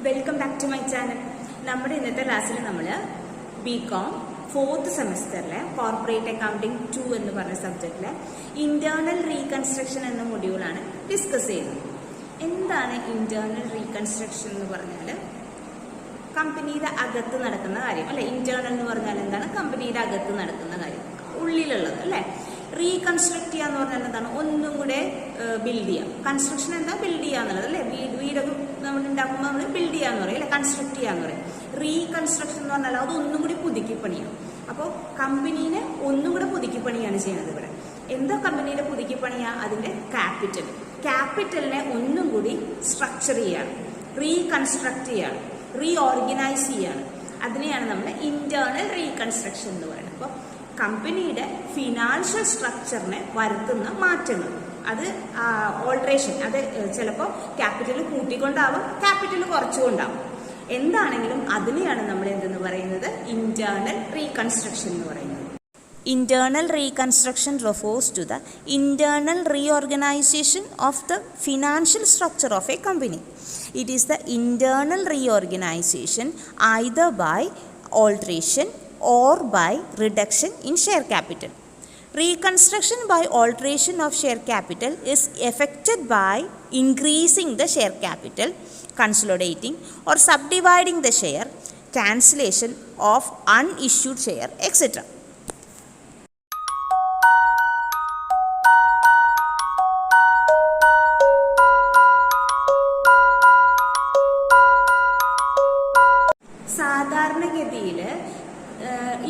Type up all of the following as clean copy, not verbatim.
Welcome back to my channel. നമ്മുടെ ഇന്നത്തെ ക്ലാസ്സിൽ നമ്മൾ ബികോം 4th സെമസ്റ്ററിലെ കോർപ്പറേറ്റ് അക്കൗണ്ടിങ് 2 എന്ന് പറഞ്ഞ സബ്ജക്റ്റിലെ ഇന്റേണൽ റീകൺസ്ട്രക്ഷൻ എന്ന മൊഡ്യൂളാണ് ഡിസ്കസ് ചെയ്യുന്നത്. എന്താണ് ഇന്റേണൽ റീകൺസ്ട്രക്ഷൻ എന്ന് പറഞ്ഞാൽ? കമ്പനിയുടെ അകത്ത് നടക്കുന്ന കാര്യം അല്ലെ. ഇന്റേണൽ എന്ന് പറഞ്ഞാൽ എന്താണ്? കമ്പനിയുടെ അകത്ത് നടക്കുന്ന കാര്യം, ഉള്ളിലുള്ളത് അല്ലെ. റീകൺസ്ട്രക്ട് ചെയ്യുക എന്ന് പറഞ്ഞാൽ എന്താണ്? ഒന്നും കൂടെ ബിൽഡ് ചെയ്യുക. കൺസ്ട്രക്ഷൻ എന്താ? ബിൽഡ് ചെയ്യുക എന്നുള്ളത് അല്ലെ. വീടൊക്കെ നമ്മൾ ഉണ്ടാക്കുമ്പോൾ നമ്മൾ ബിൽഡ് ചെയ്യാന്ന് പറയും അല്ലെ, കൺസ്ട്രക്ട് ചെയ്യാന്ന് പറയും. റീകൺസ്ട്രക്ഷൻ എന്ന് പറഞ്ഞാൽ അത് ഒന്നും കൂടി പുതുക്കി പണിയാം. അപ്പോൾ കമ്പനീനെ ഒന്നും കൂടെ പുതുക്കി പണിയാണ് ചെയ്യുന്നത് ഇവിടെ. എന്താ കമ്പനിയുടെ പുതുക്കി പണിയാ? അതിന്റെ ക്യാപിറ്റലിനെ ഒന്നും കൂടി സ്ട്രക്ചർ ചെയ്യാണ്, റീകൺസ്ട്രക്ട് ചെയ്യാണ്, റീഓർഗനൈസ് ചെയ്യാണ്. അതിനെയാണ് നമ്മൾ ഇന്റേണൽ റീകൺസ്ട്രക്ഷൻ എന്ന് പറയുന്നത്. അപ്പോൾ കമ്പനിയുടെ ഫിനാൻഷ്യൽ സ്ട്രക്ചറിനെ വരുത്തുന്ന മാറ്റങ്ങൾ, അത് ഓൾട്രേഷൻ, അത് ചിലപ്പോൾ ക്യാപിറ്റൽ കൂട്ടിക്കൊണ്ടാവും, ക്യാപിറ്റൽ കുറച്ചുകൊണ്ടാവും. എന്താണെങ്കിലും അതിനെയാണ് നമ്മൾ എന്തെന്ന് പറയുന്നത്? ഇന്റേണൽ റീകൺസ്ട്രക്ഷൻ എന്ന് പറയുന്നത്. Internal reconstruction refers to the internal reorganization of the financial structure of a company. It is the internal reorganization either by alteration or by reduction in share capital. Reconstruction by alteration of share capital is effected by increasing the share capital, consolidating or subdividing the share, cancellation of unissued share, etc. സാധാരണഗതിയിൽ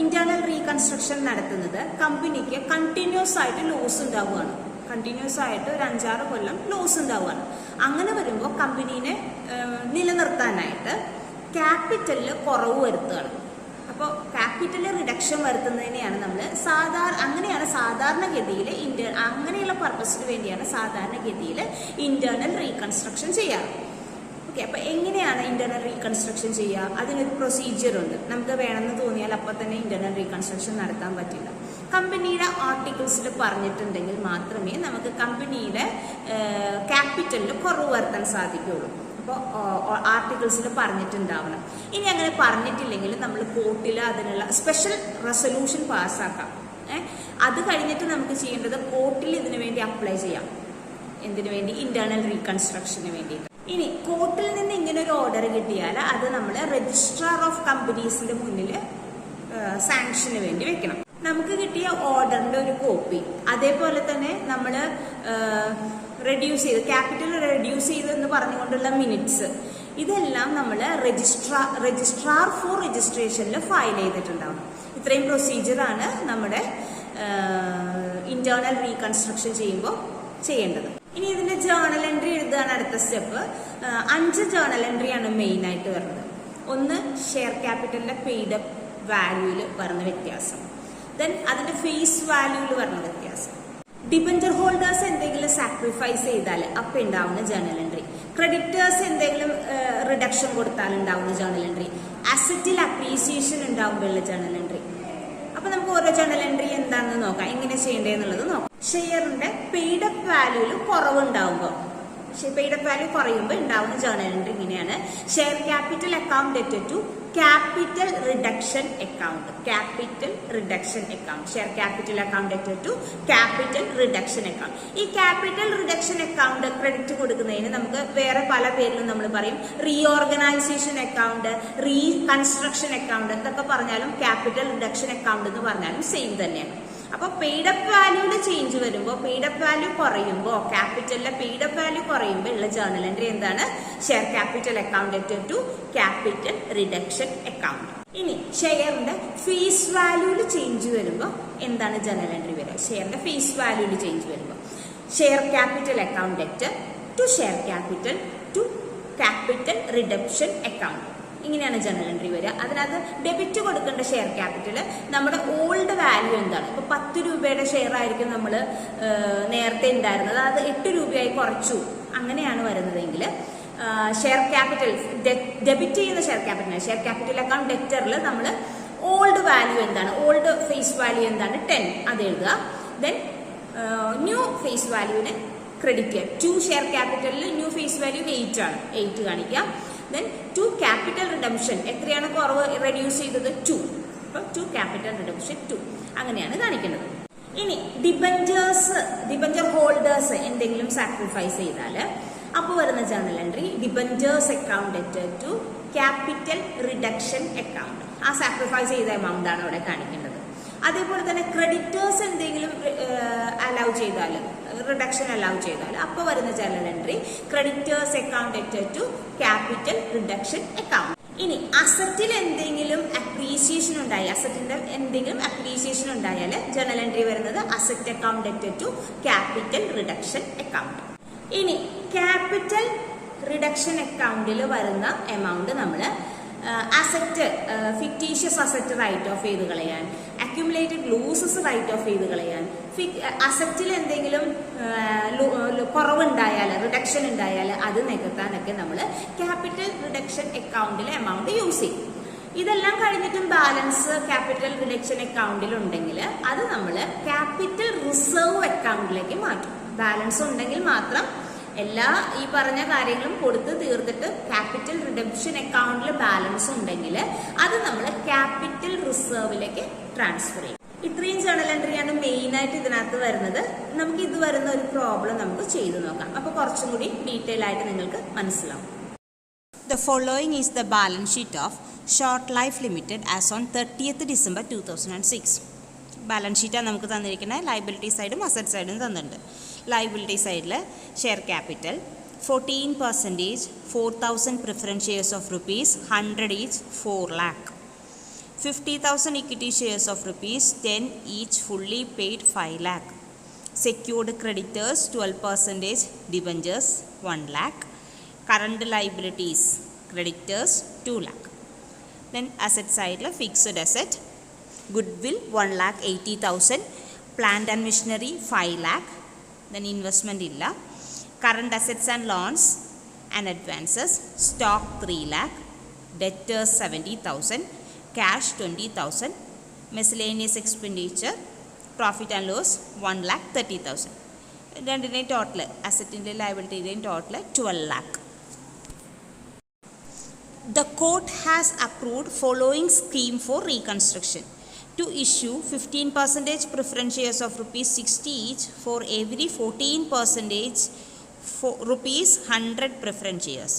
internal reconstruction നടത്തുന്നത് കമ്പനിക്ക് continuous ആയിട്ട് loss ഉണ്ടാവുകയാണ്. Continuous ആയിട്ട് ഒരു 5-6 കൊല്ലം loss ഉണ്ടാവുകയാണ്. അങ്ങനെ വരുമ്പോൾ കമ്പനീനെ നിലനിർത്താനായിട്ട് ക്യാപിറ്റലിൽ കുറവ് വരുത്തുകയാണ്. അപ്പോൾ ക്യാപിറ്റൽ റിഡക്ഷൻ വരുത്തുന്നതിനെയാണ് നമ്മൾ അങ്ങനെയാണ് സാധാരണഗതിയിൽ അങ്ങനെയുള്ള പർപ്പസിന് വേണ്ടിയാണ് സാധാരണഗതിയിൽ ഇന്റേണൽ റീകൺസ്ട്രക്ഷൻ ചെയ്യാറ്. അപ്പൊ എങ്ങനെയാണ് ഇന്റേണൽ റീകൺസ്ട്രക്ഷൻ ചെയ്യുക? അതിനൊരു പ്രൊസീജിയർ ഉണ്ട്. നമുക്ക് വേണമെന്ന് തോന്നിയാൽ അപ്പൊ തന്നെ ഇന്റേണൽ റീകൺസ്ട്രക്ഷൻ നടത്താൻ പറ്റില്ല. കമ്പനിയുടെ ആർട്ടിക്കിൾസിൽ പറഞ്ഞിട്ടുണ്ടെങ്കിൽ മാത്രമേ നമുക്ക് കമ്പനിയുടെ ക്യാപിറ്റലിൽ കുറവ് വരുത്താൻ സാധിക്കുകയുള്ളൂ. അപ്പോൾ ആർട്ടിക്കിൾസിൽ പറഞ്ഞിട്ടുണ്ടാവണം. ഇനി അങ്ങനെ പറഞ്ഞിട്ടില്ലെങ്കിൽ നമ്മൾ കോർട്ടിൽ അതിനുള്ള സ്പെഷ്യൽ റെസൊല്യൂഷൻ പാസ്സാക്കാം. അത് കഴിഞ്ഞിട്ട് നമുക്ക് ചെയ്യേണ്ടത് കോർട്ടിൽ ഇതിനു വേണ്ടി അപ്ലൈ ചെയ്യാം. എന്തിനു വേണ്ടി? ഇന്റേണൽ റീകൺസ്ട്രക്ഷന് വേണ്ടിയിട്ട്. ഇനി കോർട്ടിൽ നിന്ന് ഇങ്ങനെ ഒരു ഓർഡർ കിട്ടിയാൽ അത് നമ്മൾ രജിസ്ട്രാർ ഓഫ് കമ്പനീസിന്റെ മുന്നിൽ സാങ്ഷന് വേണ്ടി വെക്കണം. നമുക്ക് കിട്ടിയ ഓർഡറിന്റെ ഒരു കോപ്പി, അതേപോലെ തന്നെ നമ്മൾ ക്യാപിറ്റൽ റെഡ്യൂസ് ചെയ്തു എന്ന് പറഞ്ഞുകൊണ്ടുള്ള മിനിറ്റ്സ്, ഇതെല്ലാം നമ്മൾ രജിസ്ട്രാർ ഫോർ രജിസ്ട്രേഷനിൽ ഫയൽ ചെയ്തിട്ടുണ്ടാവും. ഇത്രയും പ്രൊസീജിയറാണ് നമ്മുടെ ഇന്റേണൽ റീകൺസ്ട്രക്ഷൻ ചെയ്യുമ്പോൾ ചെയ്യേണ്ടത്. ഇനി ഇതിന്റെ ജേർണൽ എൻട്രി എഴുതുകയാണ് അടുത്ത സ്റ്റെപ്പ്. 5 ജേർണൽ എൻട്രിയാണ് മെയിൻ ആയിട്ട് വരുന്നത്. ഒന്ന്, ഷെയർ ക്യാപിറ്റലിന്റെ പെയ്ഡ് അപ്പ് വാല്യൂല് വരുന്ന വ്യത്യാസം. ദെൻ അതിന്റെ ഫേസ് വാല്യൂല് വരുന്ന വ്യത്യാസം. ഡിബഞ്ചർ ഹോൾഡേഴ്സ് എന്തെങ്കിലും സാക്രിഫൈസ് ചെയ്താൽ അപ്പം ഉണ്ടാവുന്ന ജേർണൽ എൻട്രി. ക്രെഡിറ്റേഴ്സ് എന്തെങ്കിലും റിഡക്ഷൻ കൊടുത്താൽ ഉണ്ടാവുന്ന ജേർണൽ എൻട്രി. അസറ്റിൽ അപ്രീസിയേഷൻ ഉണ്ടാവുമ്പോഴുള്ള ജേർണൽ എൻട്രി. അപ്പൊ നമുക്ക് ഓരോ ജേർണൽ എൻട്രി എന്താണെന്ന് നോക്കാം, എങ്ങനെ ചെയ്യേണ്ടതെന്നുള്ളത് നോക്കാം. ഷെയറിന്റെ paid up വാല്യൂല് കുറവുണ്ടാവുമ്പോൾ, paid up value കുറയുമ്പോൾ ഉണ്ടാവുന്ന ജേർണൽ എൻട്രി ഇങ്ങനെയാണ്. ഷെയർ ക്യാപിറ്റൽ അക്കൗണ്ട് ഡെറ്റഡ് to capital reduction account. Capital reduction account. Share capital account ഡെറ്റഡ് ടു ക്യാപിറ്റൽ റിഡക്ഷൻ അക്കൗണ്ട്. ഈ ക്യാപിറ്റൽ റിഡക്ഷൻ അക്കൗണ്ട് ക്രെഡിറ്റ് കൊടുക്കുന്നതിന് നമുക്ക് വേറെ പല പേരിലും നമ്മൾ പറയും. റീഓർഗനൈസേഷൻ അക്കൗണ്ട്, റീകൺസ്ട്രക്ഷൻ അക്കൗണ്ട് എന്നൊക്കെ പറഞ്ഞാലും ക്യാപിറ്റൽ റിഡക്ഷൻ അക്കൗണ്ട് എന്ന് പറഞ്ഞാലും സെയിം തന്നെയാണ്. അപ്പൊ പെയ്ഡ് അപ്പ് വാല്യൂല് ചേഞ്ച് വരുമ്പോൾ, പെയ്ഡ് അപ്പ് വാല്യൂ കുറയുമ്പോൾ, ക്യാപിറ്റലിലെ പെയ്ഡ് അപ്പ് വാല്യൂ കുറയുമ്പോൾ ഉള്ള ജേർണൽ എൻട്രി എന്താണ്? ഷെയർ ക്യാപിറ്റൽ അക്കൗണ്ട് ഡെറ്റഡ് ടു ക്യാപിറ്റൽ റിഡക്ഷൻ അക്കൗണ്ട്. ഇനി ഷെയറിന്റെ ഫേസ് വാല്യൂല് ചേഞ്ച് വരുമ്പോൾ എന്താണ് ജേർണൽ എൻട്രി വരിക? ഷെയറിന്റെ ഫേസ് വാല്യൂല് ചേഞ്ച് വരുമ്പോൾ ഷെയർ ക്യാപിറ്റൽ അക്കൗണ്ട് ഡെറ്റഡ് to share capital to capital reduction account. ഇങ്ങനെയാണ് ജേർണൽ എൻട്രി വരിക. അതിനകത്ത് ഡെബിറ്റ് കൊടുക്കേണ്ട ഷെയർ ക്യാപിറ്റൽ നമ്മുടെ ഓൾഡ് വാല്യൂ എന്താണ്? ഇപ്പൊ 10 രൂപയുടെ ഷെയർ ആയിരിക്കും നമ്മൾ നേരത്തെ ഉണ്ടായിരുന്നത്, അത് 8 രൂപയായി കുറച്ചു, അങ്ങനെയാണ് വരുന്നതെങ്കിൽ ഷെയർ ക്യാപിറ്റൽ ഡെബിറ്റ് ചെയ്യുന്ന ഷെയർ ക്യാപിറ്റൽ അക്കൗണ്ട് ഡെറ്ററിൽ നമ്മൾ ഓൾഡ് വാല്യൂ എന്താണ്, ഓൾഡ് ഫേസ് വാല്യൂ എന്താണ്? 10, അത് എഴുതുക. ദെൻ ന്യൂ ഫേസ് വാല്യൂവിന് ക്രെഡിറ്റ് ചെയ്യാം. 2 ഷെയർ ക്യാപിറ്റലിൽ ന്യൂ ഫേസ് വാല്യൂ 8 ആണ്, 8 കാണിക്കാം. ദെൻ ടു ക്യാപിറ്റൽ റിഡംഷൻ എത്രയാണ് കുറവ് റെഡ്യൂസ് ചെയ്തത് 2. അപ്പൊ ടു ക്യാപിറ്റൽ റിഡംഷൻ 2 അങ്ങനെയാണ് കാണിക്കുന്നത്. ഇനി ഡിബഞ്ചർ ഹോൾഡേഴ്സ് എന്തെങ്കിലും സാക്രിഫൈസ് ചെയ്താൽ അപ്പോൾ വരുന്ന journal entry debentures account debtor to capital reduction account. ആ സാക്രിഫൈസ് ചെയ്ത എമൗണ്ട് ആണ് ഇവിടെ കാണിക്കേണ്ടത്. അതേപോലെ തന്നെ ക്രെഡിറ്റേഴ്സ് എന്തെങ്കിലും അലൗ ചെയ്താൽ റിഡക്ഷൻ അലൗ ചെയ്താൽ അപ്പോൾ വരുന്ന journal entry creditors account debtor to capital reduction account. ഇനി അസറ്റിൽ എന്തെങ്കിലും അപ്രീസിയേഷൻ ഉണ്ടായി, അസറ്റിന്റെ എന്തെങ്കിലും അപ്രീസിയേഷൻ ഉണ്ടായാൽ ജേർണൽ എൻട്രി വരുന്നത് asset account debtor to capital reduction account. ഇനി ക്യാപിറ്റൽ റിഡക്ഷൻ അക്കൗണ്ടിൽ വരുന്ന എമൗണ്ട് നമ്മൾ asset fictitious asset write off ചെയ്ത് കളയാൻ, അക്യുമുലേറ്റഡ് ലൂസസ് റൈറ്റ് ഓഫ് ചെയ്ത് കളയാൻ, അസറ്റിൽ എന്തെങ്കിലും കുറവുണ്ടായാൽ റിഡക്ഷൻ ഉണ്ടായാൽ അത് നികത്താനൊക്കെ നമ്മൾ ക്യാപിറ്റൽ റിഡക്ഷൻ അക്കൗണ്ടിലെ എമൗണ്ട് യൂസ് ചെയ്യും. ഇതെല്ലാം കഴിഞ്ഞിട്ടും ബാലൻസ് ക്യാപിറ്റൽ റിഡക്ഷൻ അക്കൗണ്ടിൽ ഉണ്ടെങ്കിൽ അത് നമ്മൾ ക്യാപിറ്റൽ റിസർവ് അക്കൗണ്ടിലേക്ക് മാറ്റും. ബാലൻസ് ഉണ്ടെങ്കിൽ മാത്രം എല്ലാ ഈ പറഞ്ഞ കാര്യങ്ങളും കൊടുത്ത് തീർത്തിട്ട് ക്യാപിറ്റൽ റിഡംഷൻ അക്കൗണ്ടിൽ ബാലൻസ് ഉണ്ടെങ്കിൽ അത് നമ്മൾ ക്യാപിറ്റൽ റിസർവിലേക്ക് ട്രാൻസ്ഫർ ചെയ്യും. ഇത്രയും ജേർണൽ എൻട്രിയാണ് മെയിൻ ആയിട്ട് ഇതിനകത്ത് വരുന്നത്. നമുക്ക് ഇത് വരുന്ന ഒരു പ്രോബ്ലം നമുക്ക് ചെയ്തു നോക്കാം. അപ്പൊ കുറച്ചും കൂടി ഡീറ്റെയിൽ ആയിട്ട് നിങ്ങൾക്ക് മനസ്സിലാവും. The following is the balance sheet of Short Life Limited as on 30th December 2006. Balance ഷീറ്റാണ് നമുക്ക് തന്നിരിക്കുന്നത്. ലയബിലിറ്റി സൈഡും അസറ്റ് സൈഡും തന്നിട്ടുണ്ട്. ലയബിലിറ്റി സൈഡിൽ share capital 14% 4,000 preference shares of rupees 100 each 4 lakh. 50,000 equity shares of rupees 10 each fully paid 5 lakh. Secured creditors 12% debentures 1 lakh. Current liabilities creditors 2 lakh. Then asset side fixed asset goodwill 1,80,000, plant and machinery 5 lakh. Then investment illa. Current assets and loans and advances stock 3 lakh, debtors 70,000, cash 20,000, miscellaneous expenditure profit and loss 1,30,000. രണ്ടിൻ്റെ total അസറ്റിൻ്റെ ലയബിലിറ്റിയുടെയും total 12 lakh. The court has approved following scheme for reconstruction. To issue 15% preference shares of rupees 60 each for every 14% for rupees 100 preference shares.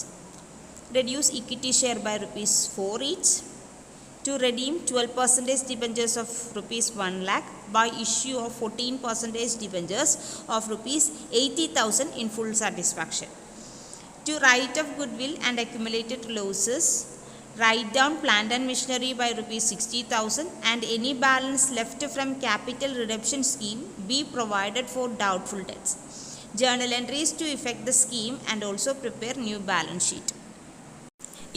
Reduce equity share by rupees 4 each. To redeem 12% debentures of rupees 1 lakh by issue of 14% debentures of rupees 80,000 in full satisfaction. To write off goodwill and accumulated losses, write down plant and machinery by rupees 60,000 and any balance left from capital redemption scheme be provided for doubtful debts. Journal entries to effect the scheme and also prepare new balance sheet.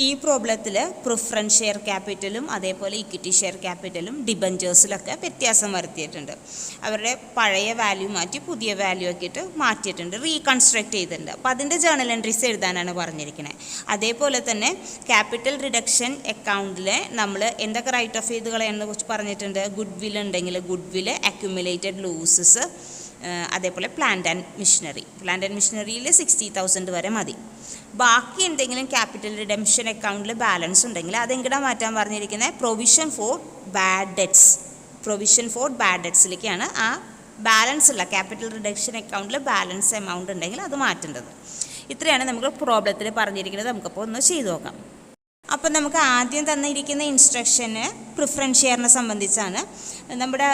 ഈ പ്രോബ്ലത്തിൽ preference share ക്യാപിറ്റലും അതേപോലെ equity share ക്യാപിറ്റലും ഡിബഞ്ചേഴ്സിലൊക്കെ വ്യത്യാസം വരുത്തിയിട്ടുണ്ട്. അവരുടെ പഴയ value മാറ്റി പുതിയ value ആക്കിയിട്ട് മാറ്റിയിട്ടുണ്ട്, റീകൺസ്ട്രക്ട് ചെയ്തിട്ടുണ്ട്. അപ്പോൾ അതിൻ്റെ ജേർണൽ എൻട്രീസ് എഴുതാനാണ് പറഞ്ഞിരിക്കുന്നത്. അതേപോലെ തന്നെ ക്യാപിറ്റൽ റിഡക്ഷൻ അക്കൗണ്ടിൽ നമ്മൾ എന്തൊക്കെ റൈറ്റ് ഓഫ് ചെയ്ത് കളയാണെന്ന് കുറിച്ച് പറഞ്ഞിട്ടുണ്ട്. ഗുഡ് വിൽ ഉണ്ടെങ്കിൽ ഗുഡ് വില്, അക്യുമുലേറ്റഡ് ലൂസസ്, അതേപോലെ പ്ലാന്റ് ആൻഡ് മെഷീനറിയിൽ 60,000 വരെ മതി. ബാക്കി എന്തെങ്കിലും ക്യാപിറ്റൽ റിഡംഷൻ അക്കൗണ്ടിൽ ബാലൻസ് ഉണ്ടെങ്കിൽ അതെങ്ങനെ മാറ്റാൻ പറഞ്ഞിരിക്കുന്നത് പ്രൊവിഷൻ ഫോർ ബാഡ് ഡെറ്റ്സിലേക്കാണ്. ആ ബാലൻസ് ഉള്ള ക്യാപിറ്റൽ റിഡക്ഷൻ അക്കൗണ്ടിൽ ബാലൻസ് എമൗണ്ട് ഉണ്ടെങ്കിൽ അത് മാറ്റേണ്ടത്. ഇത്രയാണ് നമുക്ക് പ്രോബ്ലത്തിൽ പറഞ്ഞിരിക്കുന്നത്. നമുക്കപ്പോൾ ഒന്ന് ചെയ്തു നോക്കാം. അപ്പം നമുക്ക് ആദ്യം തന്നിരിക്കുന്ന ഇൻസ്ട്രക്ഷന് പ്രിഫറൻസ് ഷെയറിനെ സംബന്ധിച്ചാണ്. നമ്മുടെ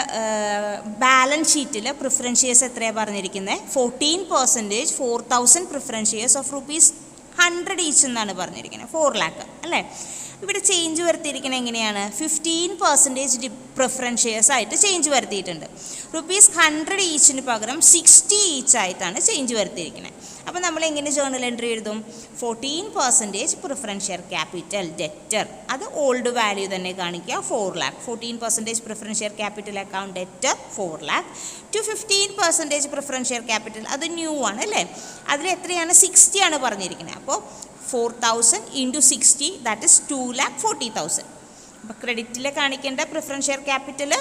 ബാലൻസ് ഷീറ്റിൽ പ്രിഫറൻസ് ഷെയർസ് എത്രയാണ് പറഞ്ഞിരിക്കുന്നത്? 14% 4,000 preference shares of rupees 100 each എന്നാണ് പറഞ്ഞിരിക്കുന്നത്, 4 lakh അല്ലേ. ഇവിടെ ചേഞ്ച് വരുത്തിയിരിക്കുന്നത് എങ്ങനെയാണ്? 15% പ്രിഫറൻസ് ഷെയർസ് ആയിട്ട് ചേഞ്ച് വരുത്തിയിട്ടുണ്ട്. rupees 100 ഈച്ചിന് പകരം 60 ഈച്ച് ആയിട്ടാണ് ചേഞ്ച് വരുത്തിയിരിക്കുന്നത്. അപ്പോൾ നമ്മൾ എങ്ങനെ ജേർണൽ എൻട്രി എഴുതും? 14% പ്രിഫറൻസ് ഷെയർ ക്യാപിറ്റൽ ഡെറ്റർ, അത് ഓൾഡ് വാല്യൂ തന്നെ കാണിക്കുക, 4 lakh. 14% preference share capital account debtor 4 lakh. To 15% preference share capital അത് ന്യൂ ആണ് അല്ലേ. അതിൽ എത്രയാണ്? 60 ആണ് പറഞ്ഞിരിക്കുന്നത്. അപ്പോൾ 4,000 into 60 that is 2,40,000. അപ്പോൾ ക്രെഡിറ്റിൽ കാണിക്കേണ്ട preference share capital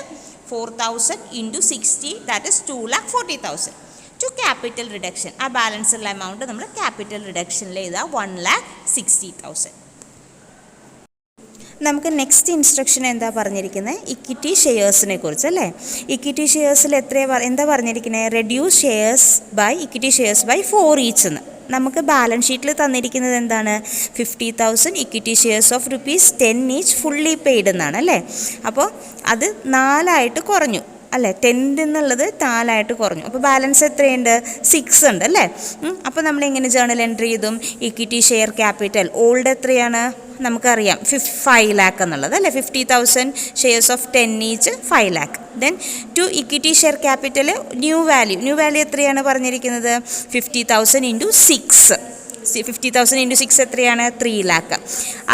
4,000 into 60 that is 2,40,000. To capital reduction, ആ ബാലൻസ് ഉള്ള എമൗണ്ട് നമ്മൾ ക്യാപിറ്റൽ റിഡക്ഷനിൽ എഴുതുക 1,60,000. നമുക്ക് നെക്സ്റ്റ് ഇൻസ്ട്രക്ഷൻ എന്താ പറഞ്ഞിരിക്കുന്നത്? ഇക്വിറ്റി ഷെയർസിനെ കുറിച്ച് അല്ലേ. ഇക്വിറ്റി ഷെയർസിൽ എന്താ പറഞ്ഞിരിക്കുന്നത്? Reduce shares by equity shares by 4 each എന്ന്. നമുക്ക് ബാലൻസ് ഷീറ്റിൽ തന്നിരിക്കുന്നത് എന്താണ്? 50,000 equity shares of ₹10 each fully paid എന്നാണ് അല്ലേ. അപ്പോൾ അത് 4 കുറഞ്ഞു അല്ലേ. 10 എന്നുള്ളത് 4 കുറഞ്ഞു. അപ്പോൾ ബാലൻസ് എത്രയുണ്ട്? 6 ഉണ്ട് അല്ലേ. അപ്പോൾ നമ്മൾ എങ്ങനെ ജേർണൽ എൻട്രി ചെയ്തും? ഇക്വിറ്റി ഷെയർ ക്യാപിറ്റൽ ഓൾഡ് എത്രയാണ് നമുക്കറിയാം, 5 lakh എന്നുള്ളത് അല്ലേ. 50,000 shares of 10 each 5 lakh. Then to equity share capital new value എത്രയാണ് പറഞ്ഞിരിക്കുന്നത്? 50,000 ഇൻറ്റു 6. 50,000 ഇൻറ്റു 6 എത്രയാണ്? 3 lakh.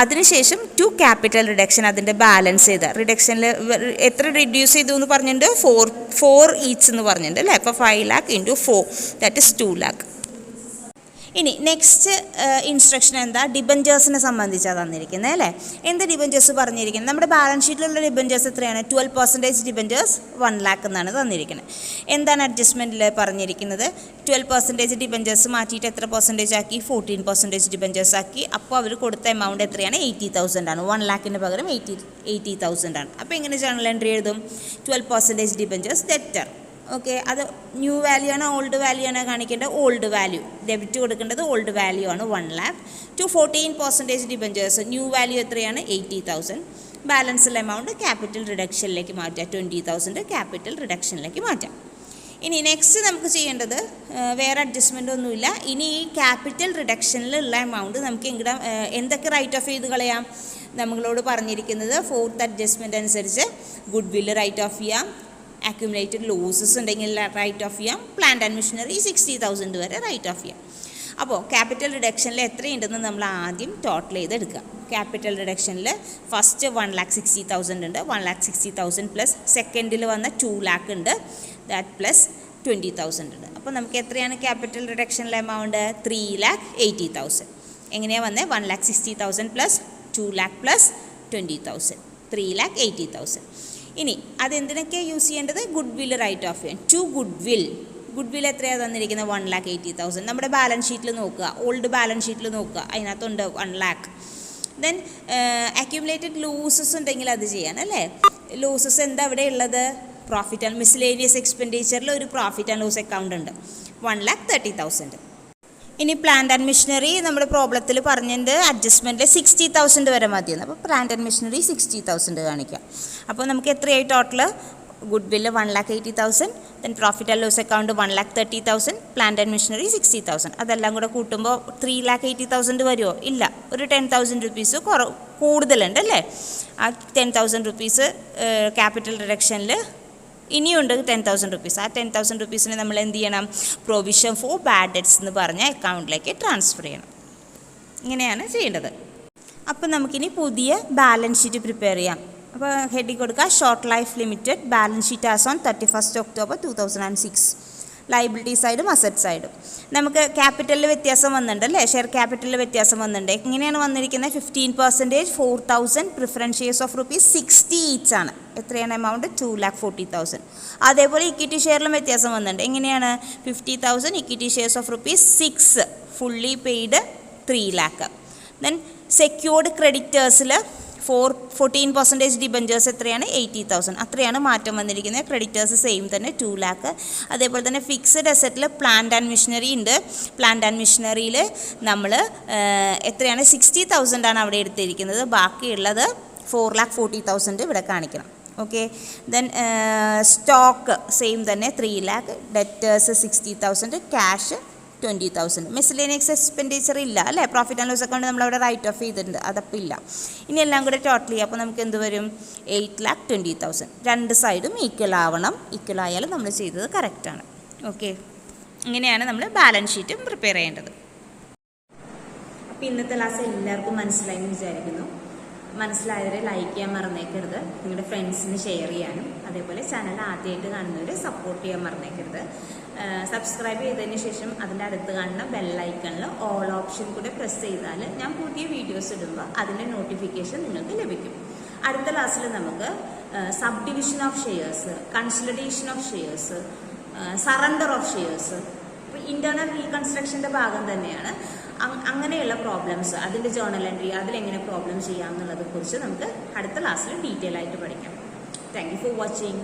അതിനുശേഷം ടു ക്യാപിറ്റൽ റിഡക്ഷൻ, അതിൻ്റെ ബാലൻസ് ചെയ്ത റിഡക്ഷനിൽ എത്ര റിഡ്യൂസ് ചെയ്തു എന്ന് പറഞ്ഞിട്ടുണ്ട്? 4 ഈച്ച് എന്ന് പറഞ്ഞിട്ടുണ്ട് അല്ലേ. അപ്പോൾ 5 lakh into 4 that is 2 lakh. ഇനി നെക്സ്റ്റ് ഇൻസ്ട്രക്ഷൻ എന്താ? ഡിബഞ്ചേഴ്സിനെ സംബന്ധിച്ചാണ് തന്നിരിക്കുന്നത് അല്ലേ. എന്ത് ഡിബഞ്ചേഴ്സ് പറഞ്ഞിരിക്കുന്നത്? നമ്മുടെ ബാലൻസ് ഷീറ്റിലുള്ള ഡിബഞ്ചേഴ്സ് എത്രയാണ്? 12% ഡിബഞ്ചേഴ്സ് 1 lakh എന്നാണ് തന്നിരിക്കുന്നത്. എന്താണ് അഡ്ജസ്റ്റ്മെൻറ്റിൽ പറഞ്ഞിരിക്കുന്നത്? 12% ഡിബഞ്ചേഴ്സ് മാറ്റിയിട്ട് എത്ര പെർസെൻറ്റേജ് ആക്കി? 14% ഡിബഞ്ചേഴ്സ് ആക്കി. അപ്പോൾ അവർ കൊടുത്ത എമൗണ്ട് എത്രയാണ്? 80,000 ആണ്. 1 lakhന് പകരം 80,000 ആണ്. അപ്പോൾ എങ്ങനെ ജേർണൽ എൻട്രി എഴുതും? 12% ഡിബഞ്ചേഴ്സ് ഡെറ്റർ. ഓക്കെ, അത് ന്യൂ വാല്യൂ ആണ് ഓൾഡ് വാല്യൂ ആണ് കാണിക്കേണ്ടത്? Old value. ഡെബിറ്റ് കൊടുക്കേണ്ടത് ഓൾഡ് വാല്യൂ ആണ് 1 lakh. To 14% debentures new value എത്രയാണ്? 80,000. ബാലൻസുള്ള എമൗണ്ട് ക്യാപിറ്റൽ റിഡക്ഷനിലേക്ക് മാറ്റാം. 20,000 ക്യാപിറ്റൽ റിഡക്ഷനിലേക്ക് മാറ്റാം. ഇനി നെക്സ്റ്റ് നമുക്ക് ചെയ്യേണ്ടത് വേറെ അഡ്ജസ്റ്റ്മെൻ്റ് ഒന്നുമില്ല. ഇനി ഈ ക്യാപിറ്റൽ റിഡക്ഷനിലുള്ള എമൗണ്ട് നമുക്ക് എന്തൊക്കെ റൈറ്റ് ഓഫ് ചെയ്ത് കളയാം? നമ്മളോട് പറഞ്ഞിരിക്കുന്നത് 4th അഡ്ജസ്റ്റ്മെൻ്റ് അനുസരിച്ച് ഗുഡ് വില്ല് റൈറ്റ് ഓഫ് ചെയ്യാം, അക്യുമുലേറ്റഡ് ലോസസ് ഉണ്ടെങ്കിൽ റൈറ്റ് ഓഫ് ചെയ്യാം, പ്ലാന്റ് ആൻഡ് മെഷീനറി 60,000 വരെ റൈറ്റ് ഓഫ് ചെയ്യാം. അപ്പോൾ ക്യാപിറ്റൽ റിഡക്ഷനിൽ എത്രയുണ്ടെന്ന് നമ്മൾ ആദ്യം ടോട്ടൽ ചെയ്തെടുക്കുക. ക്യാപിറ്റൽ റിഡക്ഷനിൽ ഫസ്റ്റ് 1,60,000 ഉണ്ട്. 1,60,000 പ്ലസ് സെക്കൻഡിൽ വന്ന 2 lakh ഉണ്ട്. ദാറ്റ് പ്ലസ് 20,000 ഉണ്ട്. അപ്പോൾ നമുക്ക് എത്രയാണ് ക്യാപിറ്റൽ റിഡക്ഷനിലെ എമൗണ്ട്? 3,80,000. എങ്ങനെയാണ് വന്നത്? 1,60,000 പ്ലസ് 2 lakh പ്ലസ് 20,000, 3,80,000. ഇനി അതെന്തിനൊക്കെയാണ് യൂസ് ചെയ്യേണ്ടത്? ഗുഡ് വില്ല് റൈറ്റ് ഓഫ് ചെയ്യാൻ. ടു ഗുഡ് വിൽ എത്രയാണ് തന്നിരിക്കുന്നത്? 1,80,000. നമ്മുടെ ബാലൻസ് ഷീറ്റിൽ നോക്കുക, ഓൾഡ് ബാലൻസ് ഷീറ്റിൽ നോക്കുക, അതിനകത്തുണ്ട് 1 lakh. ദെൻ അക്യുമുലേറ്റഡ് ലോസസ് ഉണ്ടെങ്കിൽ അത് ചെയ്യാൻ അല്ലേ. ലോസസ് എന്താ അവിടെ ഉള്ളത്? പ്രോഫിറ്റ് ആൻഡ് മിസ്ലേനിയസ് എക്സ്പെൻഡിച്ചറിൽ ഒരു പ്രോഫിറ്റ് ആൻഡ് ലോസ് അക്കൗണ്ട് ഉണ്ട്, 1,30,000. ഇനി പ്ലാന്റ് ആൻഡ് മെഷീനറി നമ്മുടെ പ്രോബ്ലത്തിൽ പറഞ്ഞിട്ട് അഡ്ജസ്റ്റ്മെൻറ്റിൽ 60,000 വരെ മതിയെന്ന്. അപ്പോൾ പ്ലാന്റ് ആൻഡ് മെഷീനറി 60,000 കാണിക്കാം. അപ്പോൾ നമുക്ക് എത്രയായി total? Goodwill 1,80,000, then profit and loss account 1,30,000, plant and machinery 60,000. അതെല്ലാം കൂടെ കൂട്ടുമ്പോൾ 3,80,000 വരുമോ? ഇല്ല, ഒരു 10,000 rupees കൂടുതലുണ്ട് അല്ലേ. ആ 10,000 rupees ക്യാപിറ്റൽ റിഡക്ഷനിൽ ഇനിയുണ്ട് 10,000 rupees. ആ 10,000 rupeesനെ നമ്മൾ എന്ത് ചെയ്യണം? പ്രൊവിഷൻ ഫോർ ബാഡ് ഡെറ്റ്സ് എന്ന് പറഞ്ഞ അക്കൗണ്ടിലേക്ക് ട്രാൻസ്ഫർ ചെയ്യണം. ഇങ്ങനെയാണ് ചെയ്യേണ്ടത്. അപ്പോൾ നമുക്കിനി പുതിയ ബാലൻസ് ഷീറ്റ് പ്രിപ്പയർ ചെയ്യാം. അപ്പോൾ ഹെഡിങ് കൊടുക്കുക, short life limited, balance sheet as on 31st October 2006. Liability സൈഡും അസറ്റ് സൈഡും. നമുക്ക് ക്യാപിറ്റലിൽ വ്യത്യാസം വന്നിട്ടുണ്ട് അല്ലേ. ഷെയർ ക്യാപിറ്റലിൽ വ്യത്യാസം വന്നിട്ടുണ്ട്. എങ്ങനെയാണ് വന്നിരിക്കുന്നത്? 15% 4,000 പ്രിഫറൻസ് ഷെയർസ് ഓഫ് ₹60 ഈച്ച് ആണ്. എത്രയാണ് എമൗണ്ട്? 2,40,000. അതേപോലെ ഇക്വിറ്റി ഷെയറിലും വ്യത്യാസം വന്നിട്ടുണ്ട്. എങ്ങനെയാണ്? 50,000 equity shares of ₹6 fully paid 3 lakh. Then secured ക്രെഡിറ്റേഴ്സിൽ 14% ഡിബഞ്ചേഴ്സ് എത്രയാണ്? 80,000. അത്രയാണ് മാറ്റം വന്നിരിക്കുന്നത്. ക്രെഡിറ്റേഴ്സ് സെയിം തന്നെ 2 lakh. അതേപോലെ തന്നെ ഫിക്സഡ് അസറ്റിൽ പ്ലാന്റ് ആൻഡ് മെഷീനറി ഉണ്ട്. പ്ലാന്റ് ആൻഡ് മെഷീനറിയിൽ നമ്മൾ എത്രയാണ്? 60,000 ആണ് അവിടെ എടുത്തിരിക്കുന്നത്. ബാക്കിയുള്ളത് 4,40,000 ഇവിടെ കാണിക്കണം. ഓക്കെ, ദെൻ സ്റ്റോക്ക് സെയിം തന്നെ 3 lakh, debtors 60,000, cash 20,000. Miscellaneous expenditure ഇല്ല അല്ലേ. പ്രോഫിറ്റ് ആൻഡ് ലോസ് അക്കൗണ്ട് നമ്മളവിടെ റൈറ്റ് ഓഫ് ചെയ്തിട്ടുണ്ട്, അതപ്പോൾ ഇല്ല. ഇനി എല്ലാം കൂടെ ടോട്ടൽ ചെയ്യുക. അപ്പോൾ നമുക്ക് എന്ത് വരും? 8,20,000. രണ്ട് സൈഡും ഈക്വൽ ആവണം. ഈക്വൽ ആയാലും നമ്മൾ ചെയ്തത് കറക്റ്റാണ്. ഓക്കെ, ഇങ്ങനെയാണ് നമ്മൾ ബാലൻസ് ഷീറ്റും പ്രിപ്പയർ ചെയ്യേണ്ടത്. അപ്പോൾ ഇന്നത്തെ ക്ലാസ് എല്ലാവർക്കും മനസ്സിലായെന്ന് വിചാരിക്കുന്നു. മനസ്സിലായവരെ ലൈക്ക് ചെയ്യാൻ മറന്നേക്കരുത്. നിങ്ങളുടെ ഫ്രണ്ട്സിന് ഷെയർ ചെയ്യാനും അതേപോലെ ചാനൽ ആദ്യമായിട്ട് കാണുന്നവരെ സപ്പോർട്ട് ചെയ്യാൻ മറന്നേക്കരുത്. സബ്സ്ക്രൈബ് ചെയ്തതിന് ശേഷം അതിൻ്റെ അടുത്ത് കാണുന്ന ബെല്ലൈക്കണിൽ ഓൾ ഓപ്ഷൻ കൂടെ പ്രസ് ചെയ്താൽ ഞാൻ പുതിയ വീഡിയോസ് ഇടുമ്പോൾ അതിൻ്റെ നോട്ടിഫിക്കേഷൻ നിങ്ങൾക്ക് ലഭിക്കും. അടുത്ത ക്ലാസ്സിൽ നമുക്ക് sub division of shares, consolidation of shares, surrender of shares, internal റീകൺസ്ട്രക്ഷൻ്റെ ഭാഗം തന്നെയാണ്. അങ്ങനെയുള്ള പ്രോബ്ലംസ്, അതിൻ്റെ ജേർണൽ എൻട്രി അതിലെങ്ങനെ പ്രോബ്ലം ചെയ്യാം എന്നുള്ളതിനെ കുറിച്ച് നമുക്ക് അടുത്ത ക്ലാസ്സിൽ ഡീറ്റെയിൽ ആയിട്ട് പഠിക്കാം. Thank you for watching.